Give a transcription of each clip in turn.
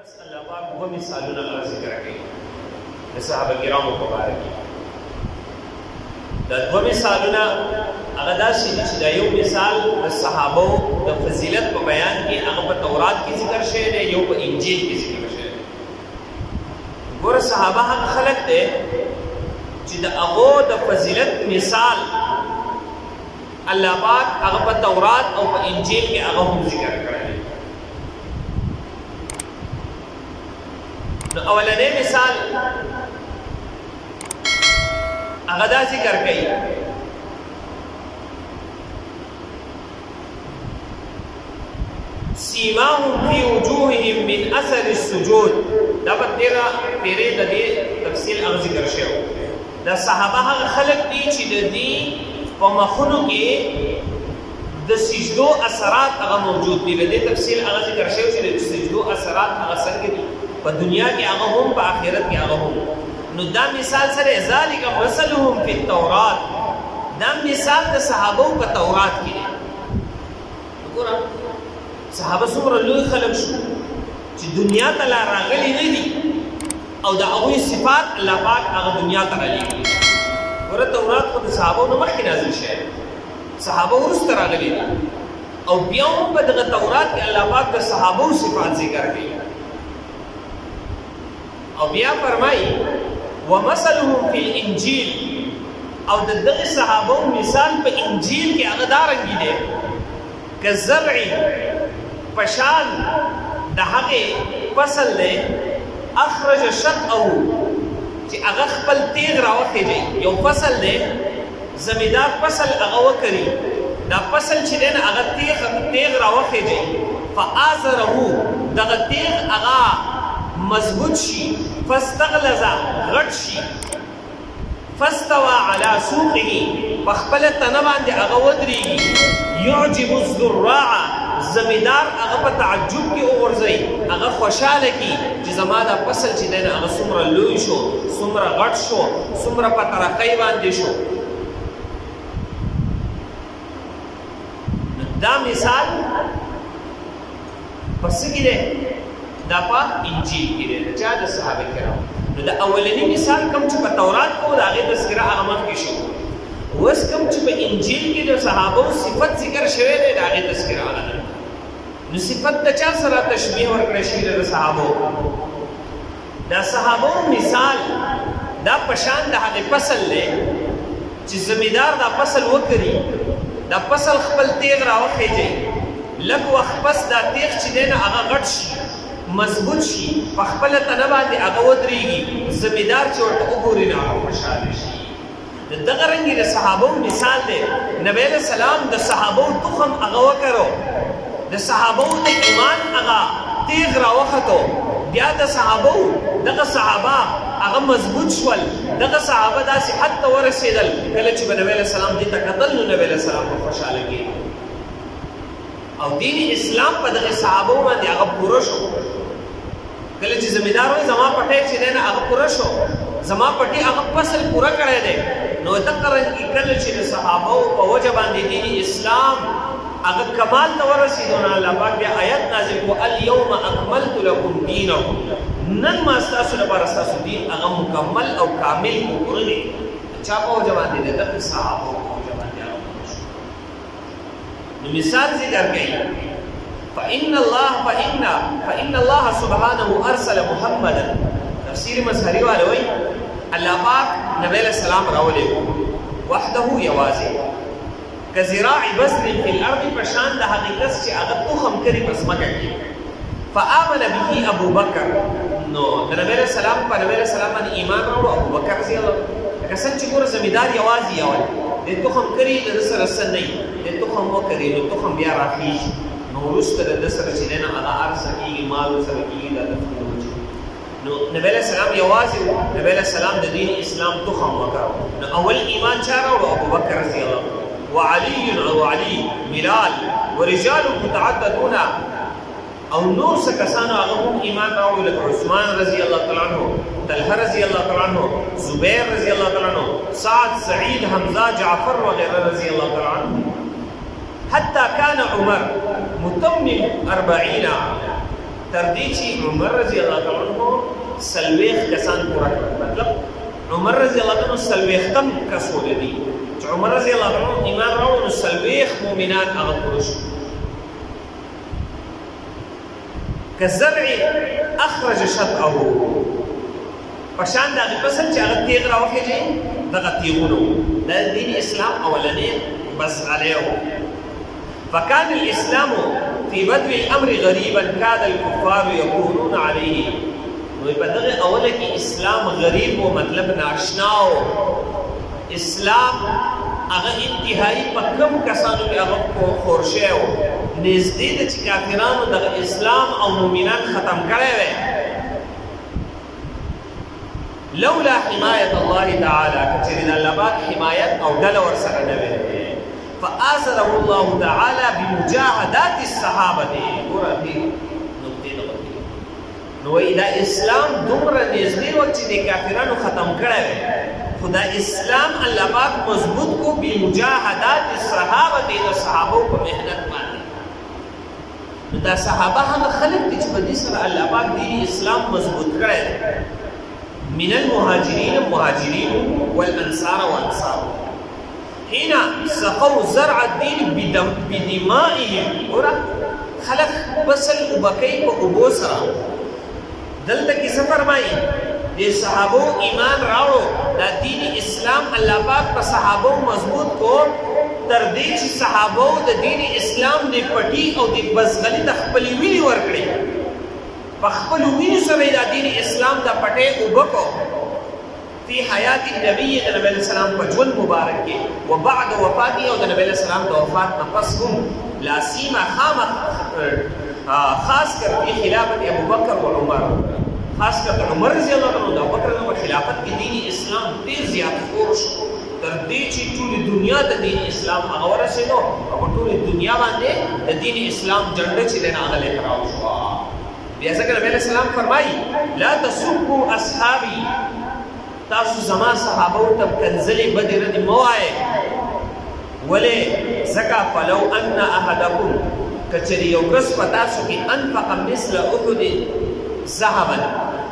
بس الله پاک وہ مثالونه ذکر کوي د صحابه کرامو په اړه کې دا دوه مثالونه هغه داسې دي چې دا یو مثال د صحابو د فضیلت په بیان کې هغه په تورات کې ذکر شوی دی یو په انجیل کې ذکر شوی دی ګوره صحابه هغه خلک دي چې د هغو د فضیلت مثال الله پاک هغه په تورات او په انجیل کې هغه هم ذکر کړی دی نو اولنې مثال هغه دا ذکر کوي سیماهم فی وجوههم من اثر السجود دا په تیرې د دې تفصیل هغه ذکر شوی دا صحابه هغه خلک دي چې د دې په مخونو کې د سجدو اثرات هغه موجود دي د دې تفصیل هغه ذکر شوی چې د سجدو اثرات هغه څنګه دي په دنیا کې هغه هم په آخرت کې هغه هم نو دا مثال سره ذالک مثلهم فی التورات دا مثال د صحابو په تورات کې دی وګوره صحابه څومره لوی خلک شو چې دنیا ته لا راغلي نه دي او د هغوی صفات الله پاک هغه دنیا ته رالیږي ګوره تورات خو د صحابو نه مخکې نازل شوی صحابه وروسته راغلي دي او بیا هم په دغه تورات کې الله پاک د صحابو صفات ذکر کوي او بیا فرمایي ومثلهم فی الانجیل او د دغه صحابو مثال په انجیل کې هغه دارنګي دی کزرع پشان د هغه فصل دی اخرج شطأه چې هغه خپل تیغ راوخیږي یو فصل دی زمیدار فصل هغه وکړي دا فصل چې دی هغه تیغ راوخیږي فآزره دغه تیغ هغه مضبوط شي فاستغلظ غټ شي فاستوى على سوقه بخپل تنه باندې هغه ودرېږي يعجب الزراع زمیدار هغه په تعجب کې وغورځي هغه خوشاله کی چې زما دا فصل چې دی هغه څومره لوی شو څومره غټ شو څومره په ترقۍ باندې شو دا مثال پس کې دی دا په انجیل کې دی چا د صحابه کرام نو دا اولنی مثال کوم چې په تورات کې د هغې تذکره هغه مخکې شو اوس کوم چې په انجیل کې د صحابو صفت ذکر شوی دی د هغې تذکره هغه نو صفت د چا سره تشبیه ورکړی شوي د صحابو دا صحابو مثال دا په شان د هغې فصل دی چې زمیندار دا فصل وکړي دا فصل خپل تیغ راوخیږي لږ وخت پس دا تیغ چې دی نه هغه غټ شي مضبوط شي په خپله تنه باندې هغه ودرېږي زمیندار چې ورته وګوري نو هغه خوشحاله شي د دغه رنګې د صحابو مثال دی نبی علیه السلام د صحابو تخم هغه وکړو د صحابو د ایمان هغه تیغ راوختو بیا د صحابو دغه صحابه هغه مضبوط شول دغه صحابه داسې حد ته ورسېدل کله چې به نبی علیه السلام دې ته کتل نو نبی علیه السلام به خوشحاله کېږي او دین اسلام په دغه صحابو باندې هغه پوره شو کله چې زمیندار وایي زما پټی چې دی نه هغه پوره شو زما پټي هغه فصل پوره کړی دی نو دغه رنګې کله چې د صحابو په وجه باندې دین اسلام هغه کمال ته ورسېدو نو الله پاک بیا آیت نازل کړو اليوم اکملت لکم دینکم نن ما ستاسو لپاره ستاسو دین هغه مکمل او کامل پوره دی چا په وجه باندې دی دغه صحابو په وجه باندې هغه پوره شو نو مثال ذکر کوي فإن الله سبحانه أرسل محمدا تفسیر مظهری والا وی الله پاک نبی علیہ السلام راولې وحده یوازې کزراع بذر فی الارض پشان د حقیقت چې هغه تخم کړي پس مکه کې فآمن به ابو بکر نو د نبی علیہ السلام په نبی علیہ السلام باندې ایمان راوړو ابو بکر رضی الله لکه څنګه چې ګوره زمیندار یوازې یو د تخم کړي د سره سن نه د تخم وکړي نو تخم بیا راخیږي نو وروسته د سره چې دی نه هغه هر څه کېږي مال ورسره کېږي دا نو نبی علیہ السلام یوازې نبی علیہ السلام د دین اسلام تخم وکړو نو اول ایمان چا راوړو ابو بکر رضی الله وعلي بلال ورجال متعددون او نور څه کسانو هغه هم ایمان راوړو لکه عثمان رضی الله تعالی عنہ طلحه رضی الله تعالی عنہ زبیر رضی الله تعالی عنہ سعد سعید حمزه جعفر وغیره رضی الله تعالی عنہ حتى كان عمر متمم 40 تر دې چې عمر رضی الله تعالی عنہ سلويخ کسان پورا کړ. مطلب عمر رضی الله تعالی عنہ سلويختم کس ولدي چې عمر رضی الله تعالی عنہ ایمان راوړ نو سلويخ مؤمنان هغه پوره شو. كالزرع اخرج شطأه پشان دا فصل چې هغه تیغ راوخیږي دغه تیغونو د دین اسلام اولنې بس علیه. فكان الاسلام في بدء الامر غريبا كاد الكفار يكونون عليه. نو په دغه اوله کې اسلام غریب او مطلب ناشنا او اسلام هغه انتهایی په کم کسانو کې هغه خورشه او نږدې د چې کافرانو د اسلام او مؤمنان ختم کړي وي. لولا حمایت الله تعالی کچې د الله پاک حمایت او ډله ورسره نه وي فآثره الله تعالی بمجاهدات الصحابه. ګورئ نو دا اسلام دومره نږدې و چې د کافرانو ختم کړی وي خو دا اسلام الله پاک مضبوط کو بمجاهدات الصحابه د صحابو په محنت باندې. نو دا صحابه هغه خلک دي چې په دې سره الله پاک دین اسلام مضبوط کړی من المهاجرين والانصار وانصار حين سقوا زرع الدين بدمائهم. ورا خلق بسل وبکې په اوبو سره دلته کې څه فرمایي د صحابو ایمان راوړو دا دین اسلام الله پاک په صحابو مضبوط کو تر دې چې صحابو د دین اسلام د پټي او د بزغلي د خپل ویني ورکړي په خپل ویني سره د دین اسلام د پټي وبکو فی حیات النبی د نبی اسلام په ژوند مبارک کې وبعد وفاته او د نبی اسلام د وفات نه پس هم لا سیما خاص کر په خلافت ابو بکر او عمر خاص کر عمر رضی الله عنه د ابوبکر په خلافت کې دین اسلام ډیر زیات خور شو تر دې چې ټول دنیا د دین اسلام هغه ورسېدو او ټول دنیا باندې د دین اسلام جنډه چې دین هغه لراو شو. بیا ځکه نبی اسلام فرمایي لا تسبوا اصحابي تاسو زما صحابه ته کنزلي بدر دي موای ولې ځکه فلو ان احدکم کچری یو کس پتا سو کې انفق مثل احد ذهبا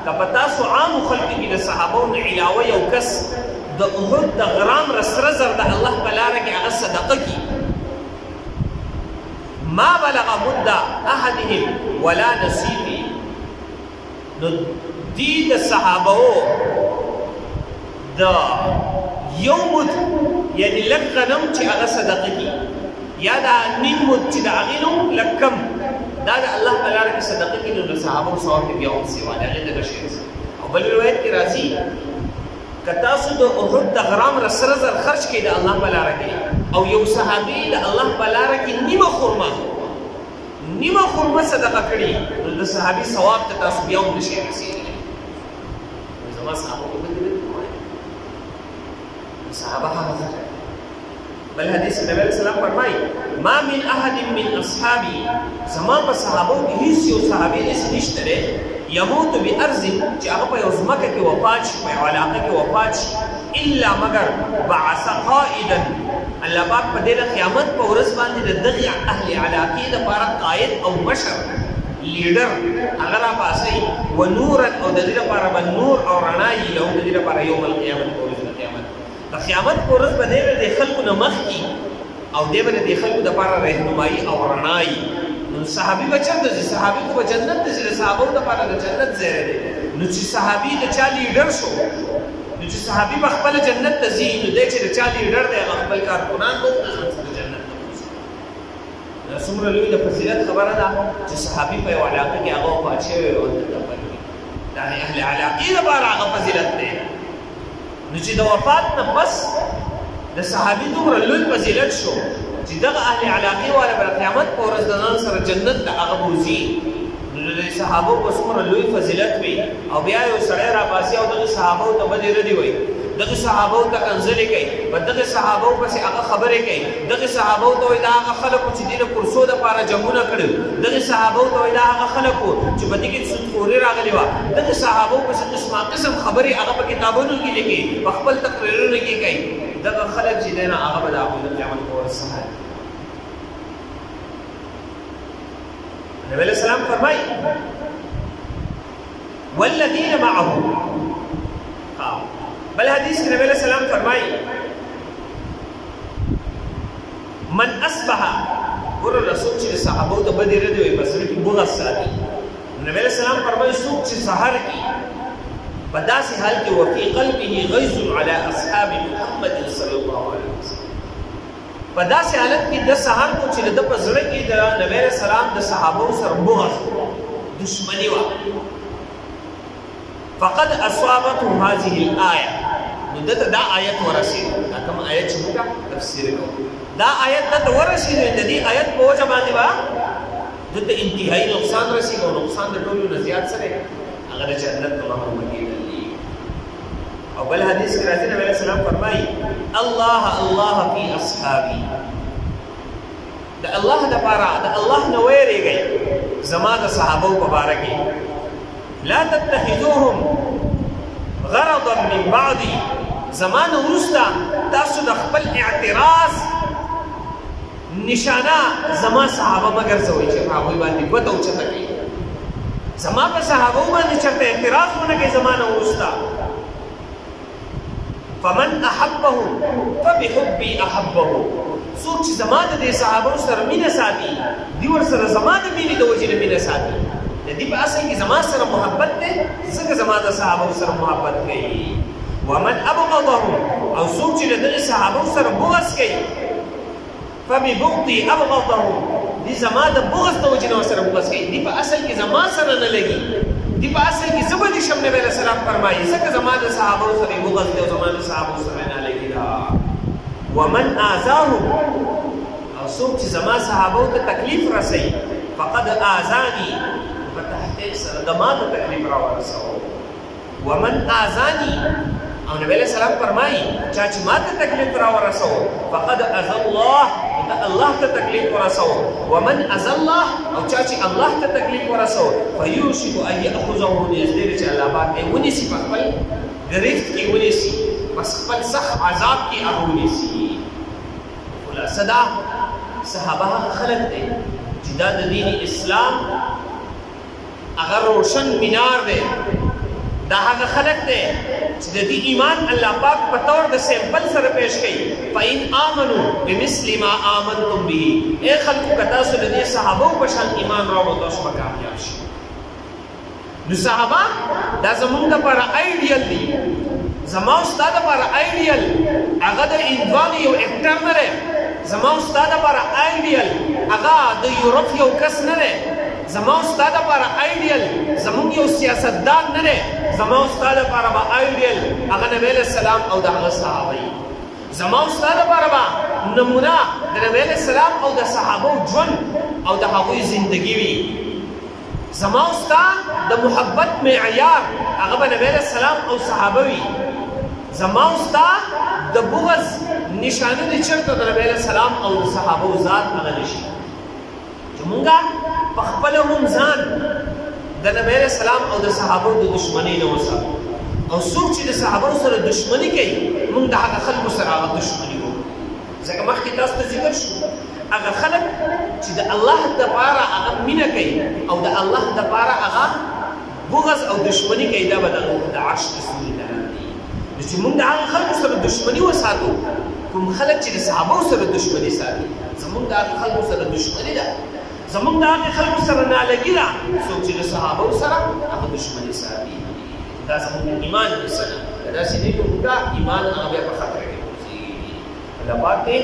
کپتا سو عام خلق کې د صحابو نه علاوه یو کس د احد د غرام رسره زر د الله په لار کې هغه صدقه کی ما بلغ مد احدهم ولا نصيبه. نو دې د صحابو د یو مد یعنی لږ غنم چې هغه صدقه کی یا دا نیم مد چې د هغې نوم لږ کم دا د الله په لاره کې صدقه کړي نو د صحابو ثواب کې بیا هم سیوا د هغې دغه شی او بل روایت کې راځي که تاسو د احد د غرام سره زر خرج کړئ د الله په لاره کې او یو صحابي د الله په لاره کې نیمه خرمه صدقه کړي نو د صحابي ثواب ته تاسو بیا هم نشئ رسېدلی. زما صحابه صحابه هغه بل حدیث نبی علیہ السلام فرمائی ما من احد من اصحابی زمان په صحابو کې هیڅ یو صحابي نشته دی یموت بارض چې هغه په یو ځمکه کې وفات شي په یو علاقه کې وفات شي الا مگر بعث قائدا الله پاک په دې قیامت په ورځ باندې د دغه اهل علاقې لپاره قائد او مشر لیډر هغه را پاسي و نور او د دې لپاره به نور او رڼا یې له دې لپاره یوم القیامت د قیامت په ورځ به د خلکو نه مخکې او دی به د خلکو دپاره رهنمایي او رڼایي. نو صحابي به چېرته ځي؟ صحابي خو به جنت ته ځي. د صحابو دپاره د جنت ځای دی. نو چې صحابي د چا لیډر شو نو چې صحابي به خپله جنت ته ځي نو دی چې د چا لیډر دی هغه خپل کارکنان به هم د ځان سره جنت ته بوځي. دا څومره لوی د فضیلت خبره ده چې صحابي په یو علاقه کې هغه وفات شوی او دلته پاتې وي. دا د اهل علاقې دپاره هغه فضیلت دی. نو چې د وفات نه پس د صحابي دومره لوی فضیلت شو چې دغه اهل علاقې والا به د قیامت په ورځ د ځان سره جنت ته هغه بوځي. نو د صحابو په څومره لوی فضیلت وي او بیا یو سړی راباسي او دغه صحابو ته بدې ردې وایي دغه صحابو ته کنځلې کوي په دغه صحابو پسې هغه خبرې کوي دغه صحابو ته وایي دا هغه خلکو چې دې د کرسو دپاره جنګونه کړي دغه صحابو ته وایي دا هغه خلکو چې په دې کې سودخوري راغلې وه دغه صحابو پسې قسما قسم خبرې هغه په کتابونو کې لیکي په خپل تقریرونو کې کوي دغه خلک چې دی نه هغه به د هغوی د قیامت په ورځ څخه نبی علیہ السلام فرمائی والذین معه. بل حدیث کې نبی علیہ السلام فرمایي من اصبح ور رسول چې صحابه ته بدر دی وي بس کې بغض ساتي. نبی علیہ السلام فرمایي څوک چې سحر کې په داسې حال کې وفي قلبه غیظ علی اصحاب محمد صلی الله علیه وسلم، په داسې حالت کې د سحر کو چې د پزړه کې د نبی علیہ السلام د صحابه سره بغض دشمنی و، فقد اصابته هذه الايه، نو دته دا آیت ورسید. دا کوم آیت چې موږ تفسیر کوو، دا آیت دته ورسید. د دې آیت په وجه باندې با دته انتهایی نقصان رسید او نقصان د ټولو نه زیات سره هغه د جنت الله مکیدل. او بل حدیث کې راځي نبی علیہ السلام فرمایي الله الله فی اصحابی، د الله د پاره د الله نه ویریږي زما د صحابه په باره کې. لا تتخذوهم غرضا من بعدي، زمان ورستا تاسو د خپل اعتراض نشانه زما صحابه مگر زوي چې هغه باندې وته اوچته کوي، زما په صحابه باندې چرته اعتراض ونه کوي زمانه ورستا. فمن احبهم فبحبي احبه، څوک چې زما د صحابه سره مینه ساتي دی ور سره زما د مینې د وجې مینه ساتي. د دې په اصل کې زما سره محبت ده، څنګه زما د صحابه سره محبت کوي. ومن ابغضهم، او څوک چې د صحابه سره بغض کوي فببغضي ابغضهم، دې زما د بغض د وجې سره بغض کوي. دې په اصل کې زما سره نه لګي، دې په اصل کې زبر شم نبی علیہ السلام فرمایي څنګه زما د صحابه سره بغض دی او زما د صحابه سره نه لګي. ومن آذاهم، او څوک چې زما صحابه ته تکلیف رسي فقد آذاني، په تحقیق سره د ما ته تکلیف را ورسوه. ومن آذاني، او نبی علیہ السلام فرمایي چا چې ما ته تکلیف را ورسوه فقد اذى الله، الله ته تکلیف ورسوه. ومن اذى الله، او چا چې الله ته تکلیف ورسوه فيوشك ان ياخذه، نږدې چې الله پاک یې ونیسي، په خپل گرفت کې ونیسي، په خپل سخت عذاب کې هغه ونیسي. خلاصه دا صحابه هغه خلک دي چې دا د دین اسلام هغه روشن مینار دی. دا هغه خلک دي چې د دې ایمان الله پاک په تور د سیمپل سره پیش کړي. فإن آمنوا بمثل ما آمنتم به، اے خلکو که تاسو د دې صحابو په شان ایمان راوړو تاسو به کامیاب شئ. نو صحابه دا زمونږ لپاره آیډیل دي، زما او ستا لپاره آیډیل هغه د انډوال یو اکټر نه دی، زما او ستا لپاره آیډیل هغه د یورپ یو کس نه دی، زما او ستا لپاره آیډیل زمونږ یو سیاستدان نه دی، زما او ستا لپاره به آیډیل هغه نبی علیہ السلام او د هغه صحابه وي. زما او ستا لپاره به نمونه د نبی علیہ السلام او د صحابو ژوند او د هغوی زندگی وي. زما او ستا د محبت معیار هغه به نبی علیہ السلام او صحابه وي. زما او ستا د بغض نشانه د چرته د نبی علیہ السلام او د صحابو ذات هغه نشي چې مونږه په خپل هم ځان د نبی علیہ السلام او د صحابو د دشمنی نه وساتو. او څوک چې د صحابو سره دشمنی کوي مونږ د هغه خلکو سره هغه دشمنی وکړو. ځکه مخکې تاسو ته ذکر شو هغه خلک چې د الله دپاره هغه مینه کوي او د الله دپاره هغه بغض او دشمنی کوي، دا به د عرش د سوري دلان دي. نو چې مونږ د هغه خلکو سره دشمنی وساتو، کوم خلک چې د صحابو سره دشمنی ساتي زمونږ د هغه خلکو سره دشمنی ده، زمونږ د هغه خلکو سره نالګي ده. څوک چې د صحابو سره هغه دشمنی ساتي دا زمونږ ایمان مثلا داسې دی، نو دا ایمان هغه بیا په خطر کې راځي. الله پاک دې